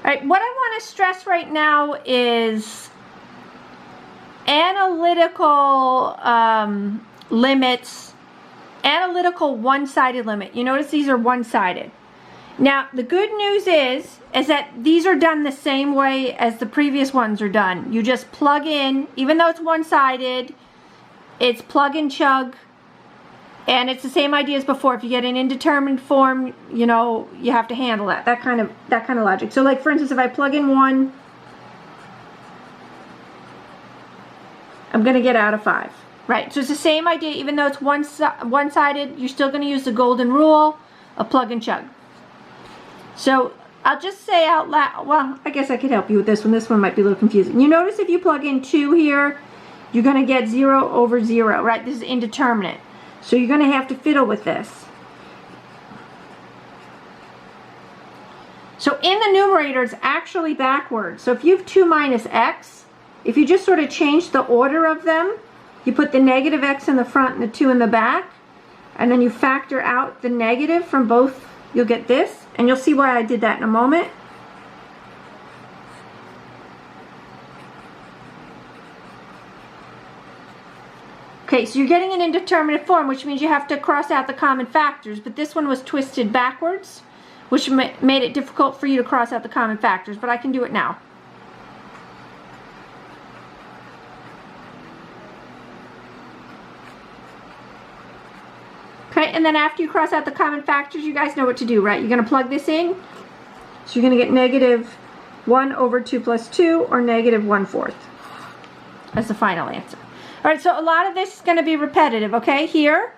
right, what I want to stress right now is analytical limits, analytical one-sided limit. You notice these are one-sided. Now, the good news is that these are done the same way as the previous ones are done. You just plug in, even though it's one-sided, it's plug and chug, and it's the same idea as before. If you get an indeterminate form, you know, you have to handle that. That kind of logic. So like, for instance, if I plug in 1, I'm going to get out a 5. Right, so it's the same idea. Even though it's one-sided, you're still going to use the golden rule of plug and chug. So I'll just say out loud, well, I guess I could help you with this one. This one might be a little confusing. You notice if you plug in 2 here, you're going to get 0 over 0, right? This is indeterminate. So you're going to have to fiddle with this. So in the numerator, it's actually backwards. So if you have 2 minus x, if you just sort of change the order of them, you put the negative x in the front and the 2 in the back, and then you factor out the negative from both, you'll get this. And you'll see why I did that in a moment. Okay, so you're getting an indeterminate form, which means you have to cross out the common factors, but this one was twisted backwards, which made it difficult for you to cross out the common factors, but I can do it now. Okay, and then after you cross out the common factors, you guys know what to do, right? You're going to plug this in. So you're going to get negative 1 over 2 plus 2, or negative 1/4 as the final answer. All right, so a lot of this is going to be repetitive, okay? Here,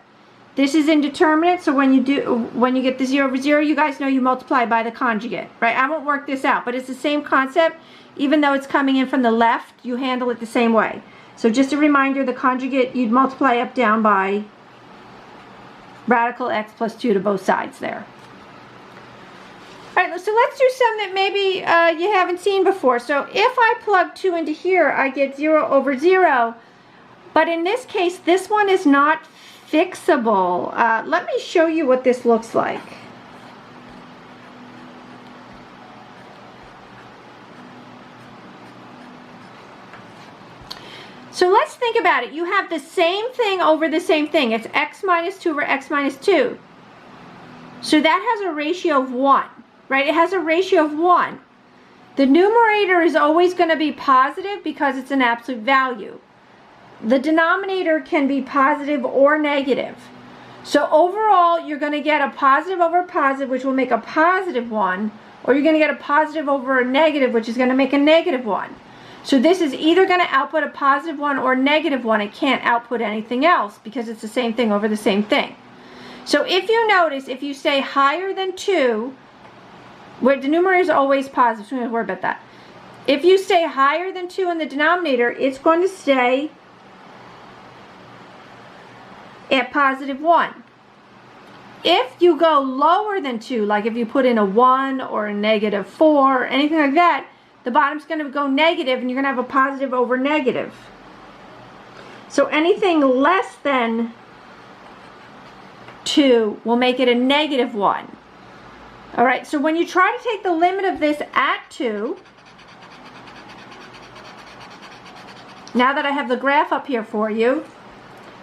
this is indeterminate, so when you get the 0 over 0, you guys know you multiply by the conjugate, right? I won't work this out, but it's the same concept. Even though it's coming in from the left, you handle it the same way. So just a reminder, the conjugate, you'd multiply up, down by radical x plus 2 to both sides there. All right, so let's do some that maybe you haven't seen before. So if I plug 2 into here, I get 0 over 0. But in this case, this one is not fixable. Let me show you what this looks like. So let's think about it. You have the same thing over the same thing. It's x minus 2 over x minus 2. So that has a ratio of 1, right? It has a ratio of 1. The numerator is always going to be positive because it's an absolute value. The denominator can be positive or negative. So overall, you're going to get a positive over a positive, which will make a positive 1, or you're going to get a positive over a negative, which is going to make a negative 1. So this is either going to output a positive 1 or a negative 1. It can't output anything else because it's the same thing over the same thing. So if you notice, if you say higher than 2, where the numerator is always positive, so we don't have to worry about that. If you stay higher than 2 in the denominator, it's going to stay at positive 1. If you go lower than 2, like if you put in a 1 or a negative 4, or anything like that, the bottom's going to go negative, and you're going to have a positive over negative. So anything less than 2 will make it a negative 1. All right, so when you try to take the limit of this at 2, now that I have the graph up here for you,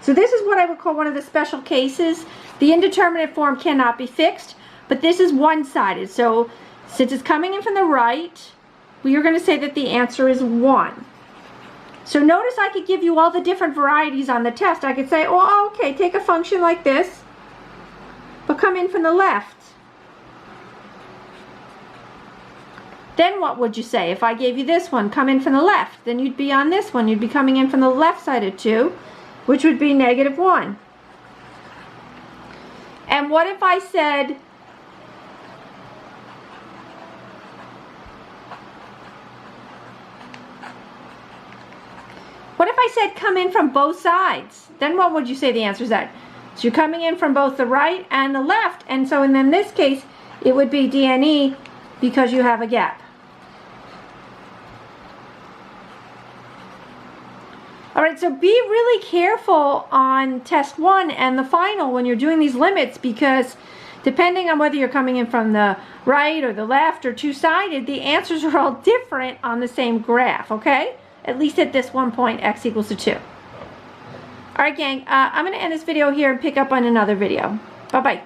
so this is what I would call one of the special cases. The indeterminate form cannot be fixed, but this is one-sided. So since it's coming in from the right, we are going to say that the answer is 1. So notice I could give you all the different varieties on the test. I could say, oh, okay, take a function like this, but come in from the left. Then what would you say? If I gave you this one, come in from the left, then you'd be on this one. You'd be coming in from the left side of 2, which would be negative 1. And what if I said, come in from both sides? Then what would you say the answer is at? So you're coming in from both the right and the left, and so in this case, it would be DNE because you have a gap. All right, so be really careful on test 1 and the final when you're doing these limits, because Depending on whether you're coming in from the right or the left or two-sided, the answers are all different on the same graph, okay? At least at this one point, x equals to 2. All right, gang, I'm going to end this video here and pick up on another video. Bye-bye.